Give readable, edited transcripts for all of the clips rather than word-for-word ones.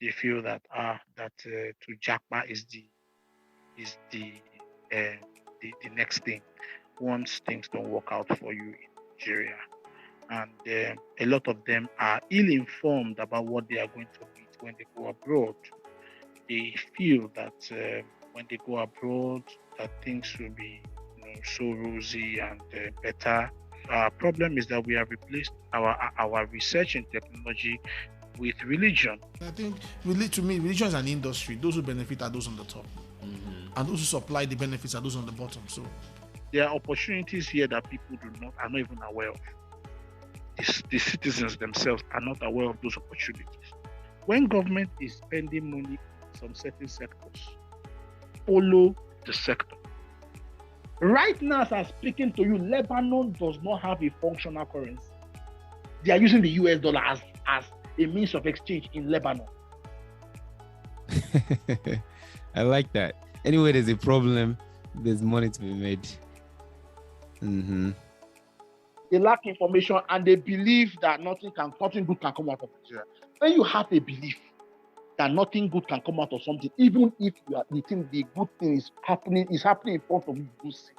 They feel that to jackpot is the next thing once things don't work out for you in Nigeria. And a lot of them are ill-informed about what they are going to meet when they go abroad. They feel that when they go abroad, that things will be so rosy and better. Our problem is that we have replaced our research in technology with religion. I think, to me, religion is an industry. Those who benefit are those on the top, and those who supply the benefits are those on the bottom. So there are opportunities here that people are not even aware of. The citizens themselves are not aware of those opportunities. When government is spending money on some certain sectors, follow the sector. Right now, as I'm speaking to you, Lebanon does not have a functional currency. They are using the US dollar as a means of exchange in Lebanon. I like that. Anyway, there's a problem. There's money to be made. They lack information and they believe that nothing good can come out of Nigeria. When you have a belief that nothing good can come out of something, even if the good thing is happening in front of you, you see it.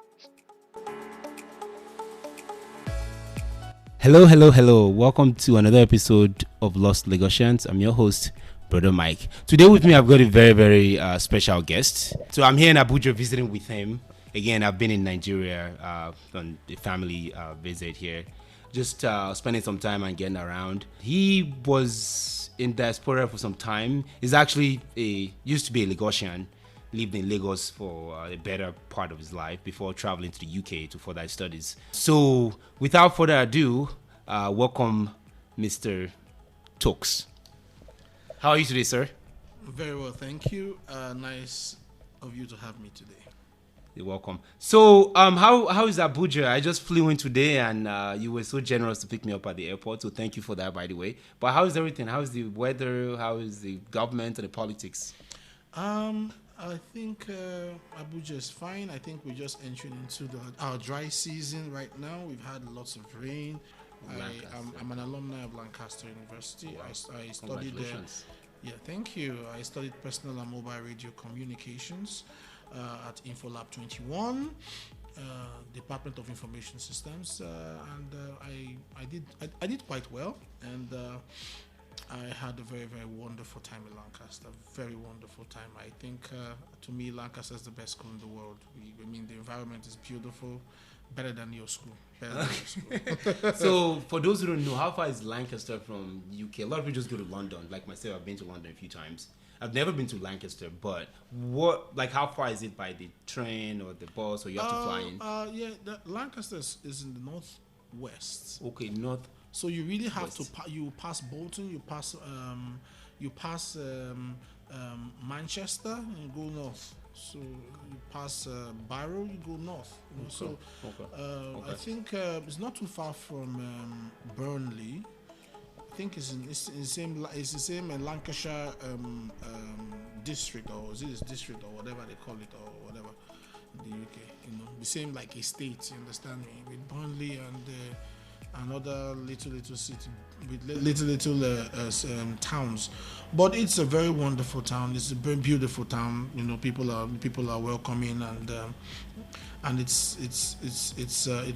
Hello. Welcome to another episode of Lost Lagosians. I'm your host, Brother Mike. Today with me, I've got a very, very special guest. So I'm here in Abuja visiting with him. Again, I've been in Nigeria on a family visit here, just spending some time and getting around. He was in diaspora for some time. He's actually used to be a Lagosian, lived in Lagos for a better part of his life before traveling to the UK to further his studies. So, without further ado, welcome Mr. Tokes. How are you today, sir? very well, thank you. Nice of you to have me today. You're welcome. So, how is Abuja? I just flew in today, and you were so generous to pick me up at the airport. So, thank you for that, by the way. But how is everything? How is the weather? How is the government and the politics? I think Abuja is fine. I think we're just entering into our dry season right now. We've had lots of rain. I'm an alumni of Lancaster University. Wow. I studied there. Yeah, thank you. I studied personal and mobile radio communications at InfoLab 21, Department of Information Systems, and I did quite well, and I had a very, very wonderful time in Lancaster. Very wonderful time. I think to me, Lancaster is the best school in the world. I mean, the environment is beautiful, better than your school. So, for those who don't know, how far is Lancaster from UK? A lot of people just go to London. Like myself, I've been to London a few times. I've never been to Lancaster, but how far is it by the train or the bus, or you have to fly in? Lancaster is in the northwest. Okay, north. So you really have to you pass Bolton, you pass Manchester and go north. So you pass Barrow, you go north. Okay. I think it's not too far from Burnley. I think it's the same in Lancashire district, or is it district, or whatever they call it, or whatever in the UK. The same like a state. You understand me? With Burnley and another little city with little towns, but it's a very wonderful town. It's a very beautiful town. People are welcoming, and it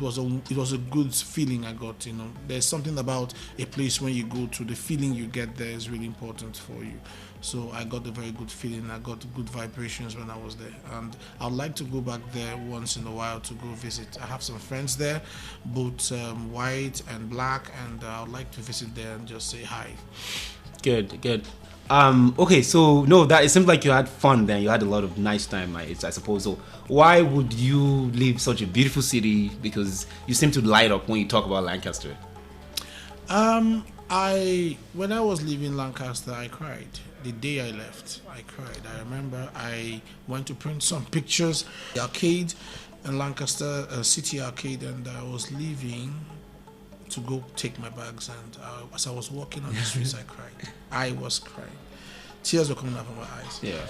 was a good feeling I got. There's something about a place when you go to, the feeling you get there is really important for you. So I got a very good feeling. I got good vibrations when I was there, and I'd like to go back there once in a while to go visit. I have some friends there, both white and black, and I'd like to visit there and just say hi. Good. Okay, so it seems like you had fun then. You had a lot of nice time, I suppose. So why would you leave such a beautiful city? Because you seem to light up when you talk about Lancaster. When I was leaving Lancaster, I cried. The day I left, I cried. I remember I went to print some pictures, the arcade in Lancaster, City Arcade, and I was leaving to go take my bags, and as I was walking on the streets, I cried. I was crying. Tears were coming out of my eyes. Yeah.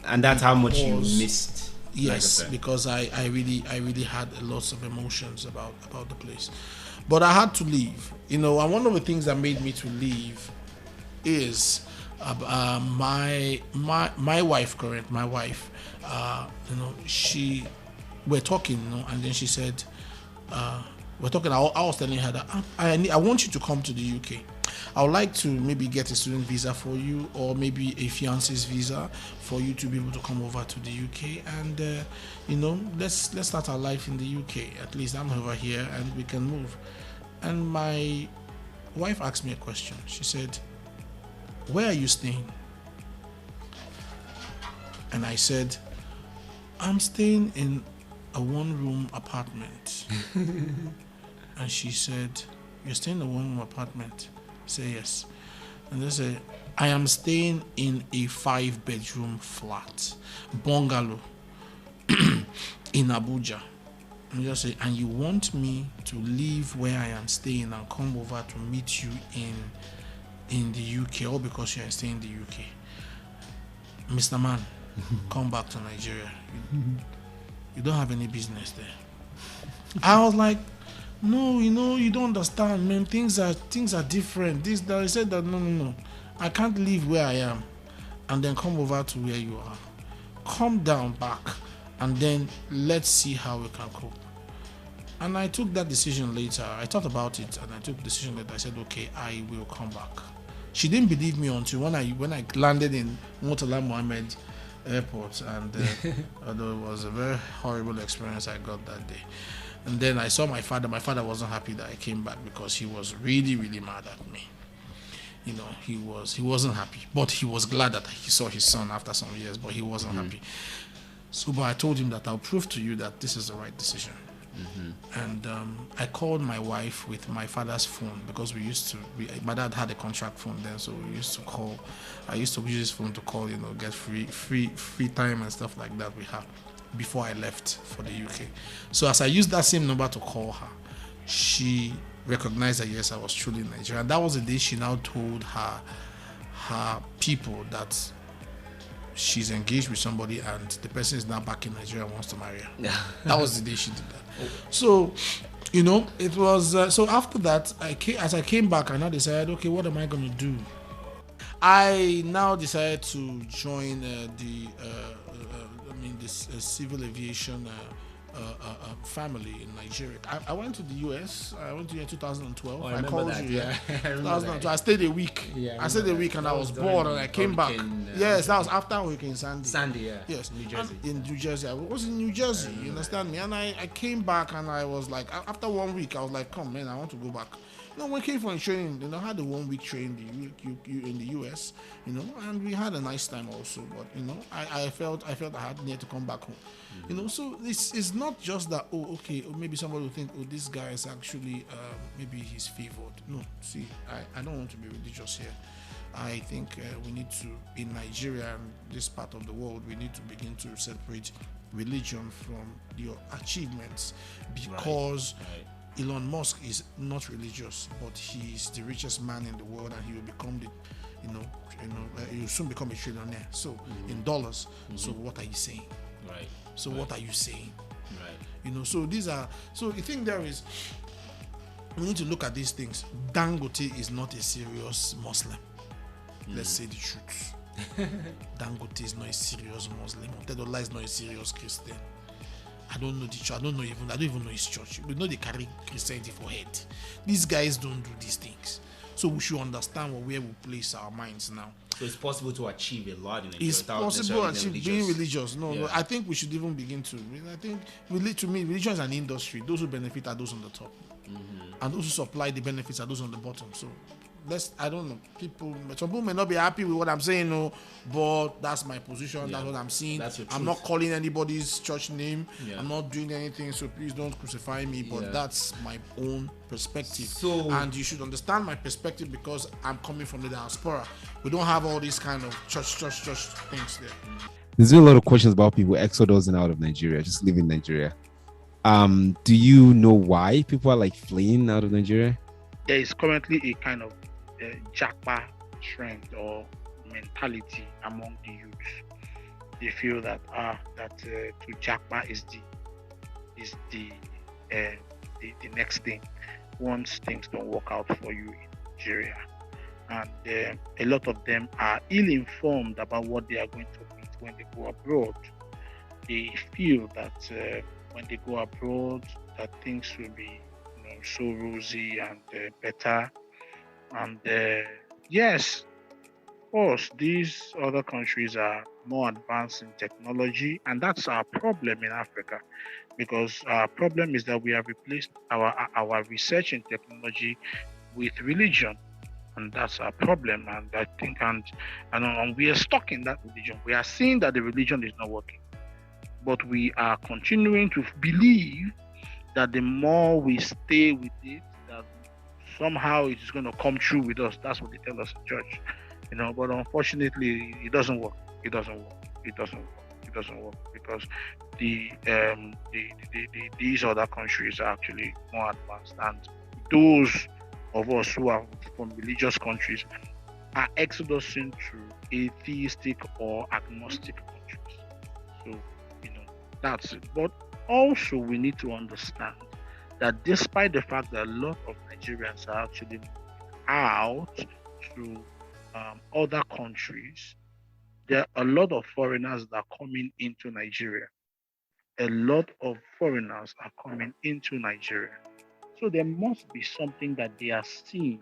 And that's how much you missed. Yes, because I really had lots of emotions about the place. But I had to leave. And one of the things that made me to leave is My wife, correct, my wife, we're talking, and then she said, we're talking. I was telling her that I want you to come to the UK. I would like to maybe get a student visa for you, or maybe a fiance's visa for you to be able to come over to the UK, and let's start our life in the UK. At least I'm over here, and we can move. And my wife asked me a question. She said, "Where are you staying?" And I said, "I'm staying in a one-room apartment." And she said, "You're staying in a one-room apartment?" I said, "Yes." And they said, "I am staying in a 5-bedroom flat, bungalow, in Abuja." And just say, "And you want me to leave where I am staying and come over to meet you in the UK, all because you are staying in the UK? Mr. Man, come back to Nigeria. You don't have any business there." I was like, "No, you don't understand, man. Things are different." I said that no. I can't leave where I am and then come over to where you are. Come down back, and then let's see how we can cope. And I took that decision later. I thought about it, and I took the decision that I said, "Okay, I will come back." She didn't believe me until when I landed in Murtala Mohammed Airport, and although it was a very horrible experience I got that day. And then I saw my father. My father wasn't happy that I came back because he was really, really mad at me. He wasn't happy, but he was glad that he saw his son after some years, but he wasn't happy. So, but I told him that I'll prove to you that this is the right decision. And I called my wife with my father's phone, because my dad had a contract phone then, so we used to call. I used to use his phone to call, get free time and stuff like that we have before I left for the UK. So as I used that same number to call her, she recognized that yes, I was truly Nigerian. That was the day she now told her people that she's engaged with somebody and the person is now back in Nigeria and wants to marry her. That was the day she did that. So, it was. So after that, as I came back, I now decided, okay, what am I going to do? I now decided to join this civil aviation family in Nigeria. I went to the US. I went to in 2012. I remember that. Yeah. I remember that. I stayed a week. Yeah, I stayed a week and I was bored and I came back. Yes, that was after Hurricane Sandy. Sandy, yeah. Yes, New Jersey. In New Jersey. I was in New Jersey. You understand me? And I came back and I was like, after 1 week, I was like, come man, I want to go back. We came for a training. I had a 1 week training in the US. And we had a nice time also. But I felt I had need to come back home. So it's not just that. Oh, okay. Or maybe somebody will think, oh, this guy is actually maybe he's favored. No, see, I don't want to be religious here. I think we need to, in Nigeria and this part of the world, we need to begin to separate religion from your achievements, because. Right. Elon Musk is not religious, but he's the richest man in the world, and he will become he'll soon become a trillionaire. So in dollars. So what are you saying? Right. So what are you saying? Right. So these are. So the thing there is, we need to look at these things. Dangote is not a serious Muslim. Let's say the truth. Dangote is not a serious Muslim. Otedola is not a serious Christian. I don't know the church. I don't even know his church. We know they carry Christianity for head. These guys don't do these things. So we should understand where we place our minds now. So it's possible to achieve a lot in Nigeria. It's possible to achieve being religious. No, I think we should even begin to. I think, to me, religion is an industry. Those who benefit are those on the top, and those who supply the benefits are those on the bottom. So I don't know. Some people may not be happy with what I'm saying, no, but that's my position. Yeah. That's what I'm seeing. I'm not calling anybody's church name. Yeah. I'm not doing anything, so please don't crucify me. But that's my own perspective. And you should understand my perspective, because I'm coming from the diaspora. We don't have all these kind of church things there. There's been a lot of questions about people exodusing out of Nigeria, just leaving Nigeria. Do you know why people are fleeing out of Nigeria? There is currently a kind of Japa trend or mentality among the youth. They feel that to Japa is the next thing once things don't work out for you in Nigeria. and a lot of them are ill-informed about what they are going to meet when they go abroad. They feel that when they go abroad, that things will be, so rosy and better. And yes, of course, these other countries are more advanced in technology, and that's our problem in Africa, because our problem is that we have replaced our research in technology with religion, and that's our problem. And I think, and we are stuck in that religion. We are seeing that the religion is not working, but we are continuing to believe that the more we stay with it, that somehow it is going to come true with us. That's what they tell us in church, But unfortunately, it doesn't work. It doesn't work. It doesn't work. It doesn't work because these other countries are actually more advanced, and those of us who are from religious countries are exodusing to atheistic or agnostic countries. So, that's it. But also, we need to understand that despite the fact that a lot of Nigerians are actually moving out to other countries, there are a lot of foreigners that are coming into Nigeria. A lot of foreigners are coming into Nigeria. So there must be something that they are seeing.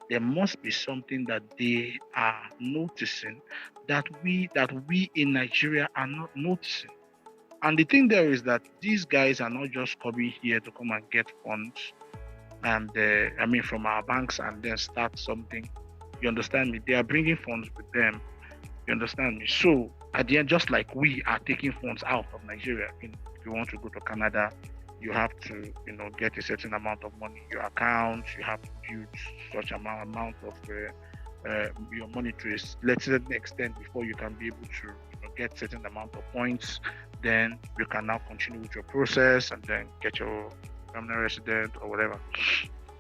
There must be something that they are noticing that we in Nigeria are not noticing. And the thing there is that these guys are not just coming here to come and get funds, and from our banks and then start something. You understand me? They are bringing funds with them. You understand me? So at the end, just like we are taking funds out of Nigeria, if you want to go to Canada, you have to, get a certain amount of money in your account. You have to build such amount of your money to a certain extent before you can be able to get certain amount of points. Then you can now continue with your process and then get your permanent resident or whatever.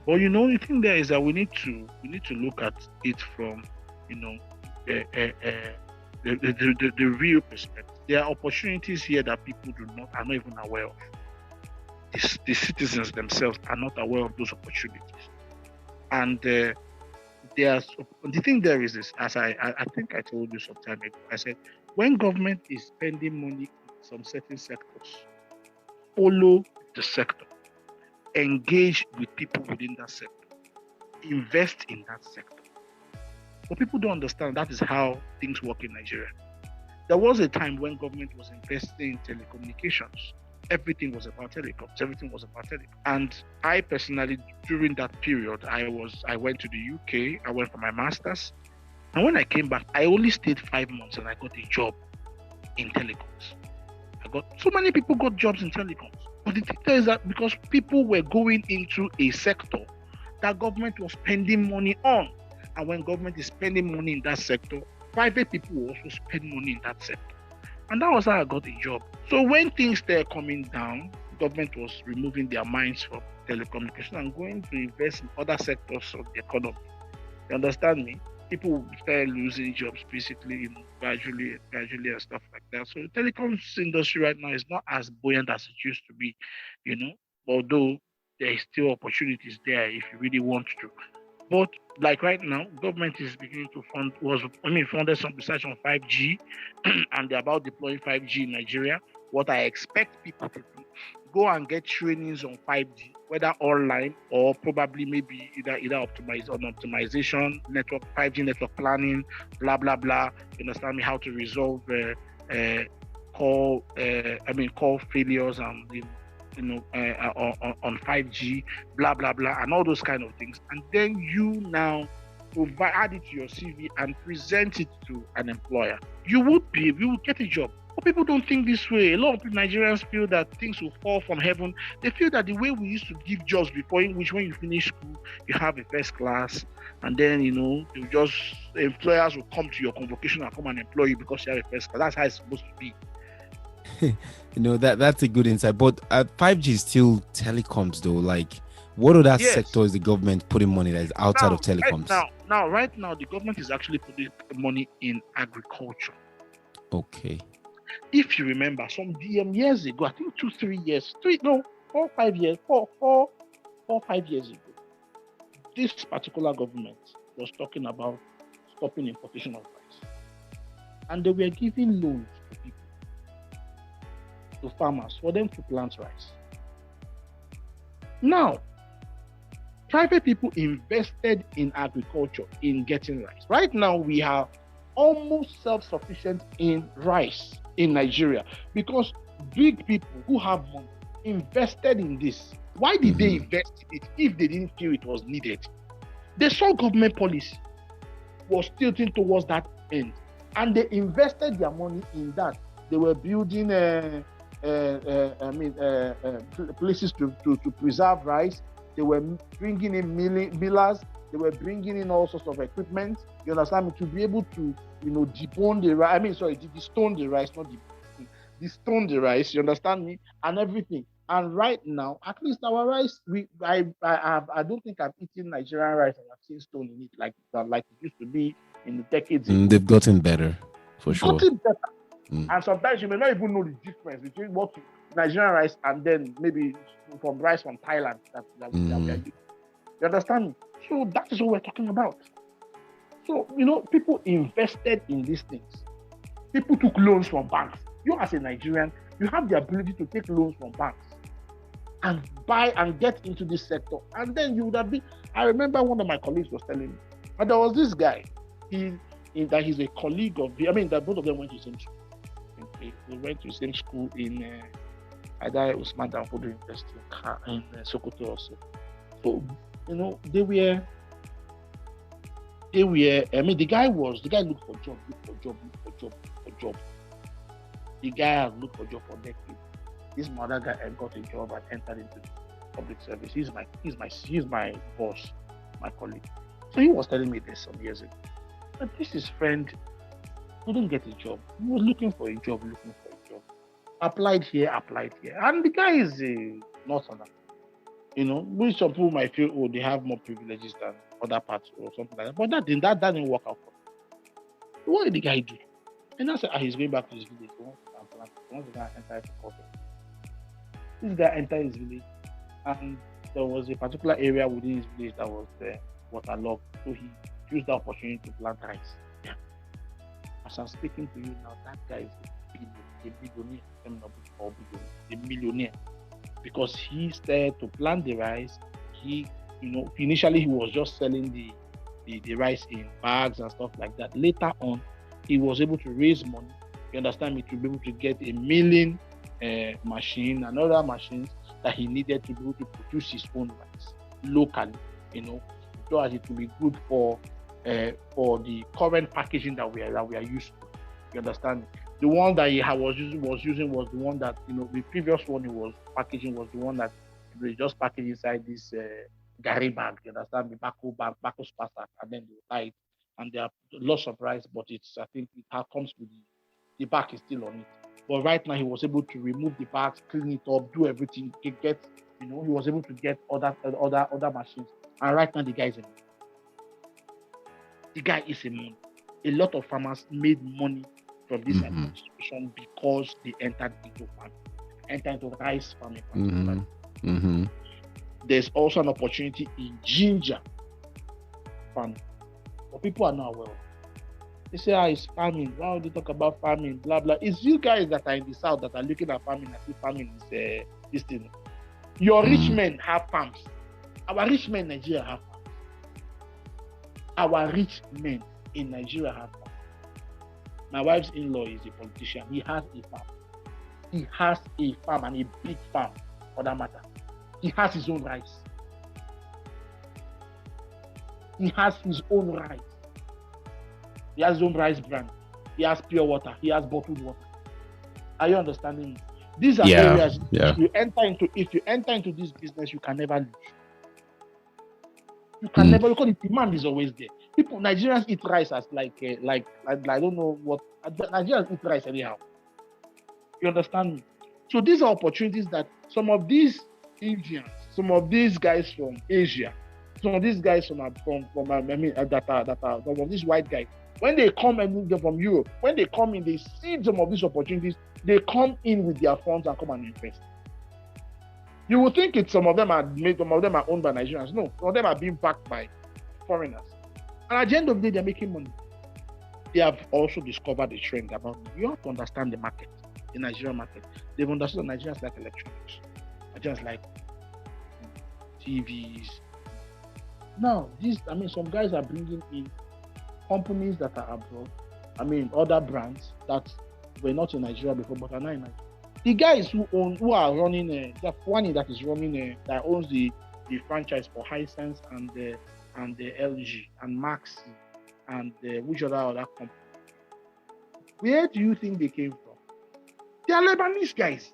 But the thing there is that we need to look at it from the real perspective. There are opportunities here that people are not even aware of. The citizens themselves are not aware of those opportunities. And the thing there is this, as I think I told you some time ago, I said, when government is spending money in some certain sectors, follow the sector, engage with people within that sector, invest in that sector. But people don't understand that is how things work in Nigeria. There was a time when government was investing in telecommunications. Everything was about telecoms. And I personally, during that period, I went to the UK. I went for my master's. And when I came back, I only stayed 5 months and I got a job in telecoms. So many people got jobs in telecoms. But the thing is that because people were going into a sector that government was spending money on. And when government is spending money in that sector, private people will also spend money in that sector. And that was how I got a job. So when things started coming down, government was removing their minds from telecommunication and going to invest in other sectors of the economy. You understand me? People started losing jobs basically, gradually and stuff like that. So the telecoms industry right now is not as buoyant as it used to be, although there is still opportunities there if you really want to. But like right now, government is beginning to funded some research on 5G, and they're about deploying 5G in Nigeria. What I expect people to do, go and get trainings on 5G, whether online or probably maybe either optimization, network 5G network planning, blah blah blah. You understand me? How to resolve call failures and on 5G, blah blah blah, and all those kind of things. And then you now add it to your CV and present it to an employer. You would get a job. But people don't think this way. A lot of Nigerians feel that things will fall from heaven. They feel that the way we used to give jobs before, in which when you finish school, you have a first class, and then employers will come to your convocation and come and employ you because you have a first class. That's how it's supposed to be. That's a good insight. But 5G is still telecoms, though. Like, what other sector is the government putting money that is outside of telecoms? Right now, the government is actually putting money in agriculture. Okay. If you remember, some years ago, I think 4 5 years ago, this particular government was talking about stopping importation of rice. And they were giving loans to people, to farmers, for them to plant rice. Now, private people invested in agriculture, in getting rice. Right now, we are almost self-sufficient in rice in Nigeria because big people who have money invested in this. Why did they invest in it if they didn't feel it was needed? They saw government policy was tilting towards that end, and they invested their money in that. They were building places to preserve rice. They were bringing in millers. They were bringing in all sorts of equipment. You understand me? To be able to, debone the rice. Destone the rice, not destone the rice. You understand me? And everything. And right now, at least our rice, I don't think I've eaten Nigerian rice and I've seen stone in it like it used to be in the decades ago. They've gotten better, for sure. Gotten better. And sometimes you may not even know the difference between what Nigerian rice and then maybe from rice from Thailand that we are using. You understand me? So that is what we're talking about. So, people invested in these things. People took loans from banks. You as a Nigerian, you have the ability to take loans from banks and buy and get into this sector. And then you would have been, I remember one of my colleagues was telling me, and there was this guy, he's a colleague of, that both of them went to the same school. They went to the same school in either Usman Danfodio University in Sokoto also. So, the guy looked for job. The guy has looked for job for decades. This mother guy got a job and entered into the public service. He's my boss, my colleague. So he was telling me this some years ago. But his friend couldn't get a job. He was looking for a job. Applied here. And the guy is a northerner. Which some people might feel, they have more privileges than other parts or something like that. But that didn't work out for him. So what did the guy do? And I said, he's going back to his village. Once the guy entered the court, this guy entered his village, and there was a particular area within his village that was waterlogged. So he used the opportunity to plant rice. Yeah. As I'm speaking to you now, that guy is a millionaire, because he started to plant the rice. Initially he was just selling the rice in bags and stuff like that. Later on, he was able to raise money, you understand me, to be able to get a milling machine and other machines that he needed to be able to produce his own rice locally, so as it will be good for the current packaging that we are used to. You understand me? The one that he was using was the one that, the previous one he was packaging was the one that they just package inside this Gary bag, you understand me, Bako Spasa, and then they buy it. And there are lots of rice, but I think it comes with the bag is still on it. But right now he was able to remove the bags, clean it up, do everything, he was able to get other machines. And right now the guy is a money. A lot of farmers made money from this administration because they entered into rice farming. There's also an opportunity in ginger farming. But people are not aware. They say, it's farming. Why would they talk about farming? Blah, blah. It's you guys that are in the south that are looking at farming as if farming is this thing. Your rich men have farms. Our rich men in Nigeria have farms. Our rich men in Nigeria have farms. My wife's in-law is a politician. He has a farm and a big farm for that matter. He has his own rice. He has his own rice. He has his own rice brand. He has pure water. He has bottled water. Are you understanding me? These are areas. If you enter into this business, you can never lose. You can never, because the demand is always there. Nigerians eat rice as like I don't know what. Nigerians eat rice anyhow. You understand me? So these are opportunities that some of these Indians, some of these guys from Asia, some of these guys from these white guys, when they come and from Europe, when they come in, they see some of these opportunities, they come in with their funds and come and invest. You would think some of them are owned by Nigerians. No, some of them are being backed by foreigners. And at the end of the day, they're making money. They have also discovered a trend about money. You have to understand the market, the Nigerian market. They've understood that Nigerians like electronics. Nigerians like TVs. Now, some guys are bringing in companies that are abroad. Other brands that were not in Nigeria before, but are now in Nigeria. The guys who are running, that owns the franchise for Hisense and the LG and Maxi and which other company. Where do you think they came from? They are Lebanese guys.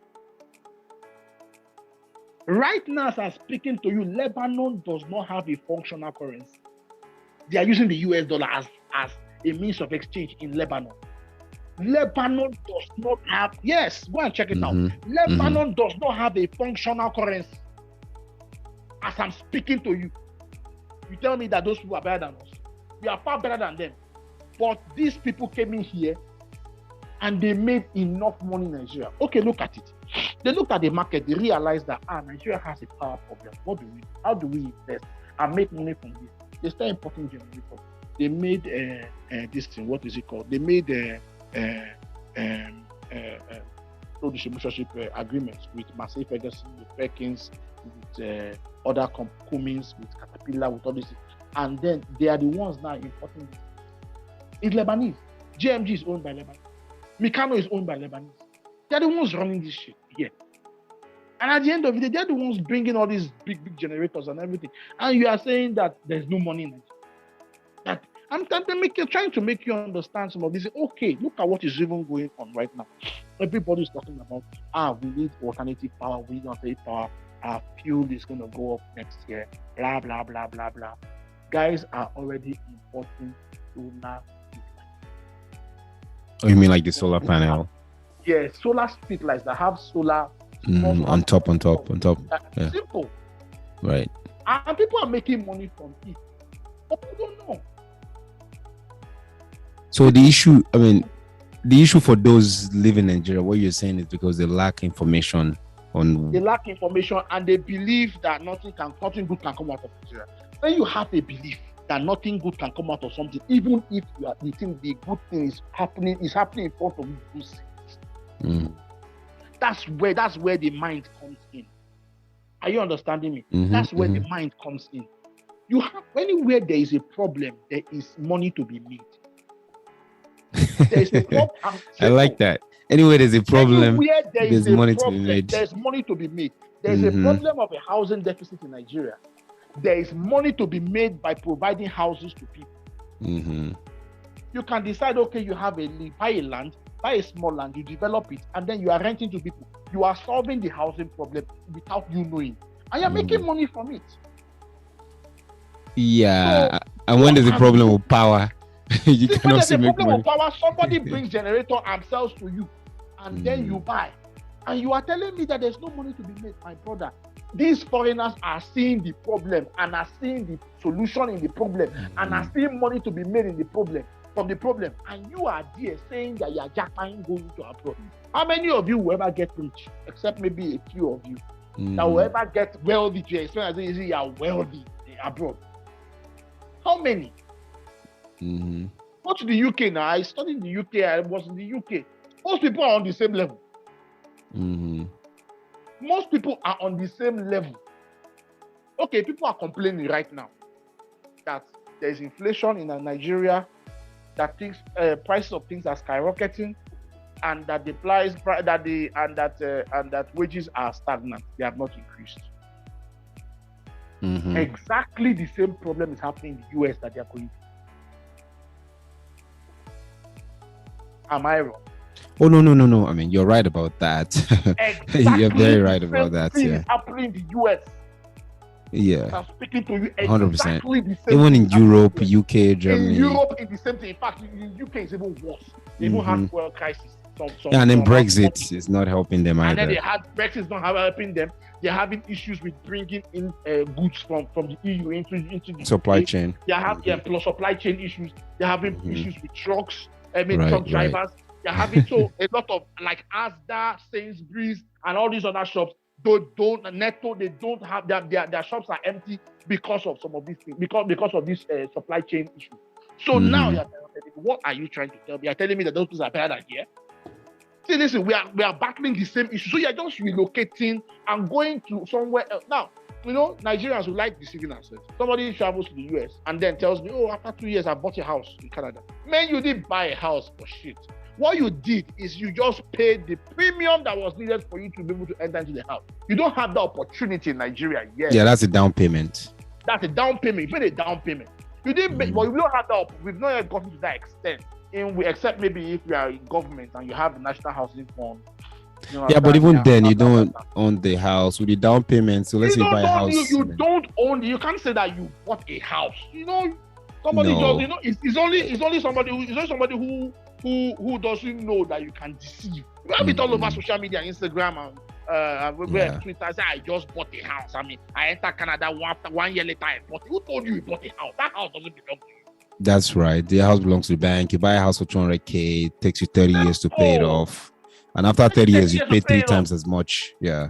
Right now, as I'm speaking to you, Lebanon does not have a functional currency. They are using the US dollar as a means of exchange in Lebanon. Lebanon does not have, yes, go and check it out. Lebanon does not have a functional currency. As I'm speaking to you, you tell me that those people are better than us. We are far better than them. But these people came in here and they made enough money in Nigeria. Okay, look at it. They looked at the market, they realized that Nigeria has a power problem. What do we do? How do we invest and make money from this? They start importing generators. They made this thing, what is it called? They made distributorship agreements with Massey Ferguson, with Perkins, with other Cummins, with Caterpillar, with all this. And then they are the ones now importing this. It's Lebanese. JMG is owned by Lebanese. Mikano is owned by Lebanese. They're the ones running this shit here. And at the end of the day, they're the ones bringing all these big generators and everything. And you are saying that there's no money in it. That I'm trying to make you understand some of this. Okay, look at what is even going on right now. Everybody is talking about, we need alternative power, we need alternative power. Our fuel is going to go up next year. Blah, blah, blah, blah, blah. Guys are already importing solar. Oh, you mean like the solar panel? Yeah, solar street lights that have solar on top. Yeah. Simple. Right. And people are making money from it. But people don't know. So the issue for those living in Nigeria, what you're saying is because they lack information on. They lack information and they believe that nothing good can come out of Nigeria. When you have a belief that nothing good can come out of something, even if you think the good thing is happening in front of you. That's where the mind comes in. Are you understanding me? That's where the mind comes in. You have anywhere there is a problem, there is money to be made. There is a problem. I like that. Anywhere there's a problem, there's money to be made. There's money to be made. There's a problem of a housing deficit in Nigeria. There is money to be made by providing houses to people. You can decide, okay, you buy a land, buy a small land, you develop it, and then you are renting to people. You are solving the housing problem without you knowing. And you're making money from it. Yeah. So, and when there's a problem with power, you cannot see make money. Power, somebody brings generator and sells to you, and then you buy. And you are telling me that there's no money to be made, my brother. These foreigners are seeing the problem and are seeing the solution in the problem and are seeing money to be made in the problem from the problem. And you are there saying that you are jackpotting going to abroad. How many of you will ever get rich, except maybe a few of you, that will ever get wealthy to explain as you are wealthy abroad? How many? Go to the UK now. I studied in the UK. I was in the UK. Most people are on the same level. Most people are on the same level. Okay, people are complaining right now that there is inflation in Nigeria, that prices of things are skyrocketing, and that that wages are stagnant. They have not increased. Exactly the same problem is happening in the US that they are going through. Am I wrong? Oh, no. I mean, you're right about that. Exactly. You're very right about that. Yeah. Is happening in the US. Yeah. I'm speaking to you. 100%. The same even in Europe, UK, Germany. In Europe, it's the same thing. In fact, in UK, it's even worse. They even had fuel crisis. And then Brexit is not helping them either. And then they had Brexit not helping them. They're having issues with bringing in goods from the EU into the supply chain. They have plus supply chain issues. They're having issues with trucks. Truck drivers. They're having a lot of like Asda, Sainsbury's, and all these other shops. they don't have their shops are empty because of some of these things, because of this supply chain issue. So now you're telling me, what are you trying to tell me? You're telling me that those places are better than here? See, listen, we are battling the same issue. So you're just relocating and going to somewhere else. Now, Nigerians who like deceiving ourselves. Somebody travels to the US and then tells me, after 2 years, I bought a house in Canada. Man, you didn't buy a house for shit. What you did is you just paid the premium that was needed for you to be able to enter into the house. You don't have the opportunity in Nigeria yet. Yeah, that's a down payment. That's a down payment. You paid a down payment. You didn't, but we don't have that. We've not yet gotten to that extent. Except maybe if you are in government and you have the National Housing Fund. But even then, you don't own the house with the down payment. So let's say you buy a house. You don't own. You can't say that you bought a house. Somebody does. It's only somebody who doesn't know that you can deceive. You have it all over social media, Instagram and Twitter. Say I just bought a house. I mean, I entered Canada after 1 year later. I bought it. Who told you bought a house? That house doesn't belong to you. That's right. The house belongs to the bank. You buy a house for 200K. It takes you 30 years to pay it off. And after 30 years, you pay 3 times as much. Yeah.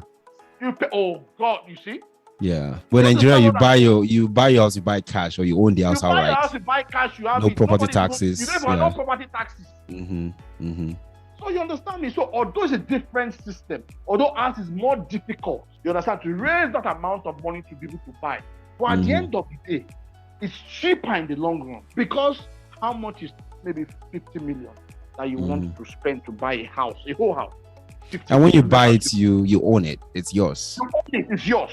You pay, oh God, you see? Yeah. When in Nigeria, you buy your house, you buy cash, or you own the house outright. You buy your house, you buy cash, you have no property taxes. You don't have no property taxes. So you understand me? So although it's a different system, although ours is more difficult, you understand, to raise that amount of money to be able to buy. But at the end of the day, it's cheaper in the long run, because how much is maybe 50 million that you want to spend to buy a house, a whole house? And when you buy it, you own it. It's yours. You own it. It's yours.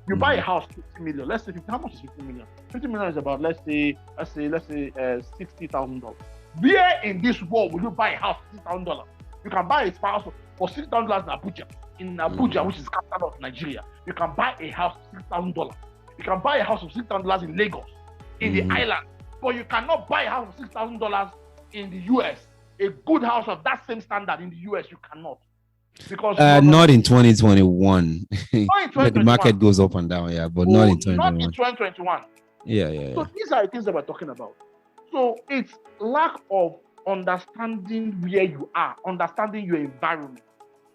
You buy a house, 50 million. Let's say how much is 50 million? 50 million is about let's say $60,000. Where in this world will you buy a house for $60,000? You can buy a house for $60,000 in Abuja. In Abuja, which is the capital of Nigeria, you can buy a house for $60,000. You can buy a house for $60,000 in Lagos, in the island, but you cannot buy a house for $6,000 in the US. A good house of that same standard in the US, you cannot. Because not in 2021. Not the market goes up and down, but not in 2021. Not in 2021. Yeah. So these are the things that we're talking about. So it's lack of understanding where you are, understanding your environment.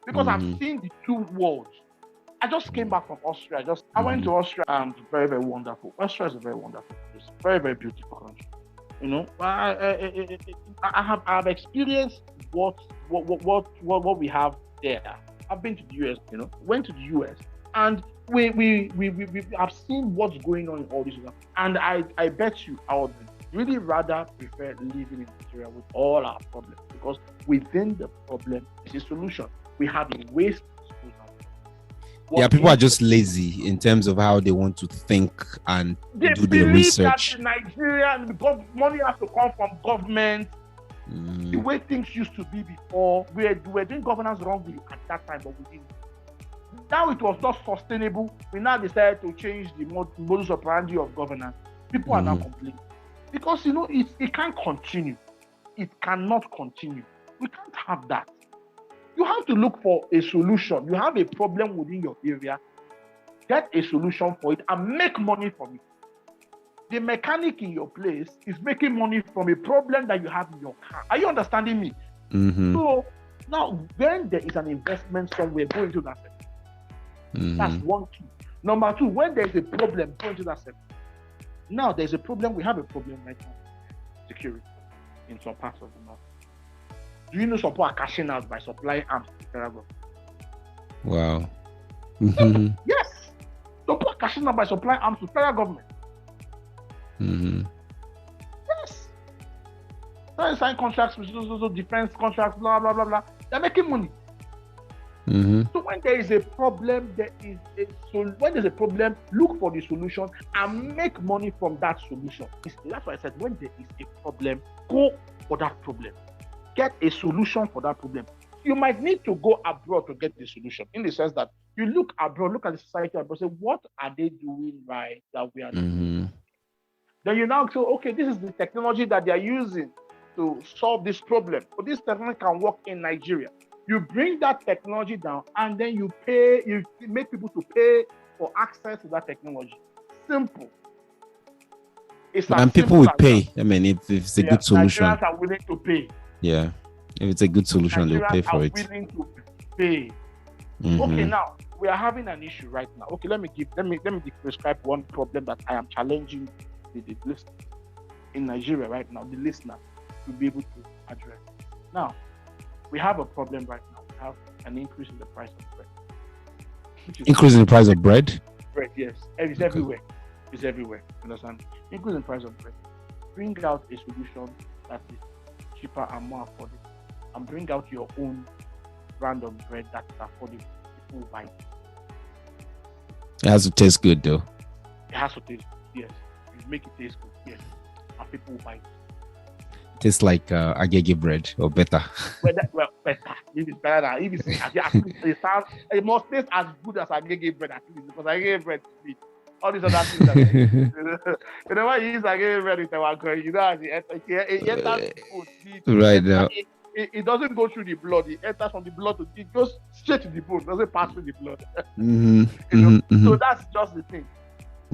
Because I've seen the two worlds. I just came back from Austria. I went to Austria, and it's very, very wonderful. Austria is a very wonderful place. Very, very beautiful country. I have experienced what we have there. I've been to the US, went to the US, and we have seen what's going on in all this. And I bet you I would really rather prefer living in Nigeria with all our problems, because within the problem is a solution. We have a waste. People are just lazy in terms of how they want to think and do the research. That in Nigeria, because money has to come from government. The way things used to be before, we were doing governance wrongly at that time, but we didn't. Now it was not sustainable. We now decided to change the modus operandi of governance. People are now complaining because it can't continue. It cannot continue. We can't have that. You have to look for a solution. You have a problem within your area, get a solution for it and make money from it. The mechanic in your place is making money from a problem that you have in your car. Are you understanding me? So now, when there is an investment somewhere, go into that sector. That's one key. Number two, when there is a problem, go into that sector. Now, there's a problem. We have a problem right now. Security in some parts of the north. Do you know some people are cashing out by supplying arms to the federal government? Wow. Yes. Some people are cashing out by supplying arms to the federal government. Yes. They sign contracts with defense contracts, blah, blah, blah, blah. They're making money. So when there is a problem, when there's a problem, look for the solution and make money from that solution. That's why I said when there is a problem, go for that problem. Get a solution for that problem. You might need to go abroad to get the solution, in the sense that you look abroad, look at the society abroad, say, what are they doing right that we are doing? Then you now say, okay, this is the technology that they are using to solve this problem. But this technology can work in Nigeria. You bring that technology down and then you make people to pay for access to that technology. Simple. And people will pay. I mean, if it's a good solution. Nigerians are willing to pay. Yeah. If it's a good solution, they'll pay for it. Nigerians are willing to pay. Okay, now, we are having an issue right now. Okay, let me describe one problem that I am challenging the listeners in Nigeria right now, the listeners, to be able to address. Now, we have a problem right now. We have an increase in the price of bread. Increase in the price of bread? Bread, yes. It's everywhere. It's everywhere. Understand? Increase in the price of bread. Bring out a solution that is cheaper and more affordable. And bring out your own brand of bread that is affordable. People will buy it. It has to taste good, though. It has to taste good, yes. You make it taste good, yes. And people will buy it. Tastes like agege bread or better. Better. If it's better than, if it's, it must taste as good as agege bread at least, because agege bread is sweet. All these other things that you know when you use agege bread with our girl, you know as it enters the food. Right now. It doesn't go through the blood. It enters from the blood to it goes straight to the bone. It doesn't pass through the blood. So that's just the thing.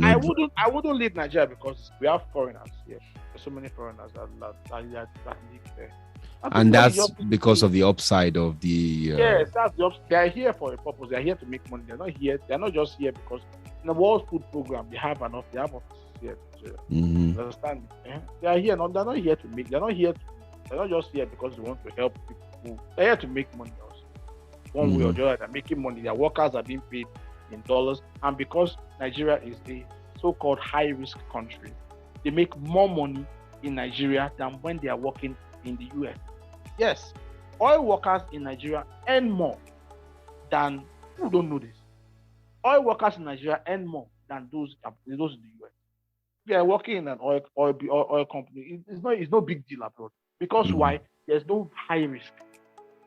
I wouldn't leave Nigeria because we have foreigners here. There's so many foreigners that live there. And that's because of the upside of the. Yes, that's the upside. They are here for a purpose. They are here to make money. They're not here. They're not just here because in the World Food Program they have enough. They have offices here. Understand? They are here. They're not here to make. They're not just here because they want to help people. They're here to make money also. One way or the other, they're making money. Their workers are being paid in dollars, and because Nigeria is a so-called high-risk country, they make more money in Nigeria than when they are working in the US. Yes, oil workers in Nigeria earn more than, who don't know this? Oil workers in Nigeria earn more than those in the US. If you are working in an oil company, it's no big deal abroad. Because why? There's no high risk.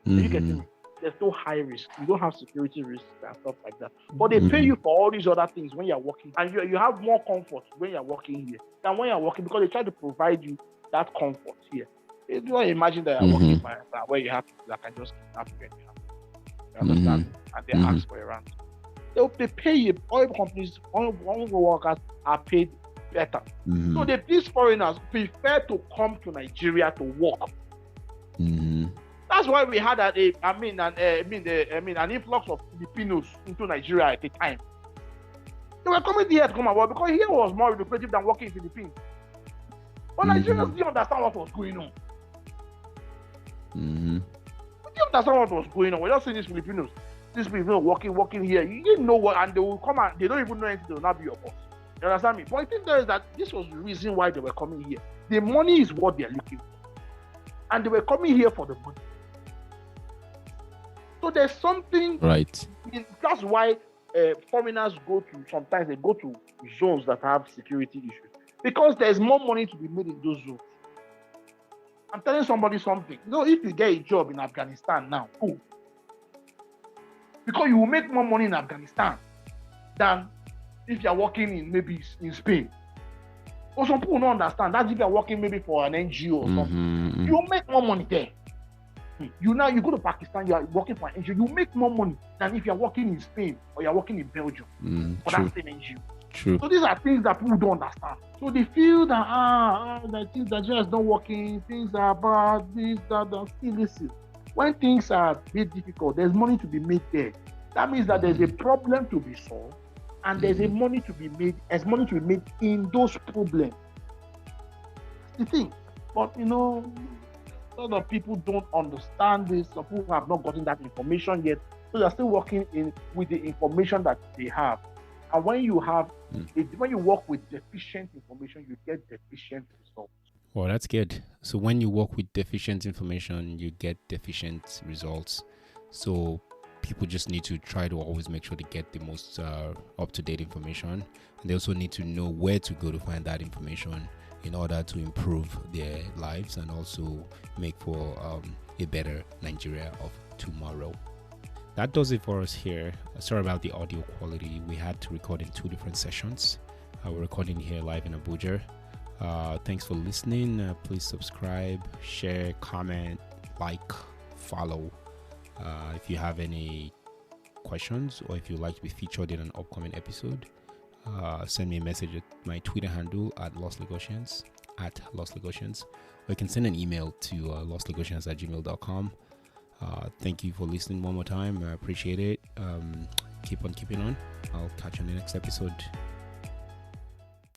You get me? There's no high risk. You don't have security risks and stuff like that. But they pay you for all these other things when you're working. And you have more comfort when you're working here than when you're working, because they try to provide you that comfort here. You don't imagine that you're working where you have to, that can just kidnap you anyhow. You understand? And they ask for a ransom. They pay you. Oil companies, oil workers are paid better. So these foreigners prefer to come to Nigeria to work. That's why we had an influx of Filipinos into Nigeria at the time. They were coming here to come and work because here was more lucrative than working in the Philippines. But Nigerians didn't understand what was going on. We didn't understand what was going on. We're just seeing these Filipinos working here. You didn't know what, and they will come and they don't even know anything. They will not be your boss. You understand me? But I think there is that this was the reason why they were coming here. The money is what they are looking for, and they were coming here for the money. So there's something right. That's why foreigners sometimes they go to zones that have security issues, because there's more money to be made in those zones. I'm telling somebody something. You know, if you get a job in Afghanistan now, cool. Because you will make more money in Afghanistan than if you're working in maybe in Spain. Or some people don't understand. That's if you're working maybe for an NGO or something. You make more money there. You go to Pakistan, you are working for an NGO, you make more money than if you're working in Spain or you're working in Belgium for that same NGO. True. So these are things that people don't understand. So they feel that that things that just not working, things are bad, this, that. Still listen. When things are a bit difficult, there's money to be made there. That means that there's a problem to be solved, and there's a money to be made. There's money to be made in those problems. That's the thing. But a lot of people don't understand this. Some people have not gotten that information yet, so they're still working with the information that they have. And when you when you work with deficient information, you get deficient results. Well, that's good. So when you work with deficient information, you get deficient results. So people just need to try to always make sure they get the most up-to-date information. And they also need to know where to go to find that information in order to improve their lives and also make for a better Nigeria of tomorrow. That does it for us here. Sorry about the audio quality. We had to record in 2 different sessions. We're recording here live in Abuja. Thanks for listening. Please subscribe, share, comment, like, follow. If you have any questions or if you'd like to be featured in an upcoming episode, send me a message at my Twitter handle at lostlegosians, or you can send an email to lostlegosians@gmail.com. Thank you for listening one more time. I appreciate it. keep on keeping on. I'll catch you on the next episode.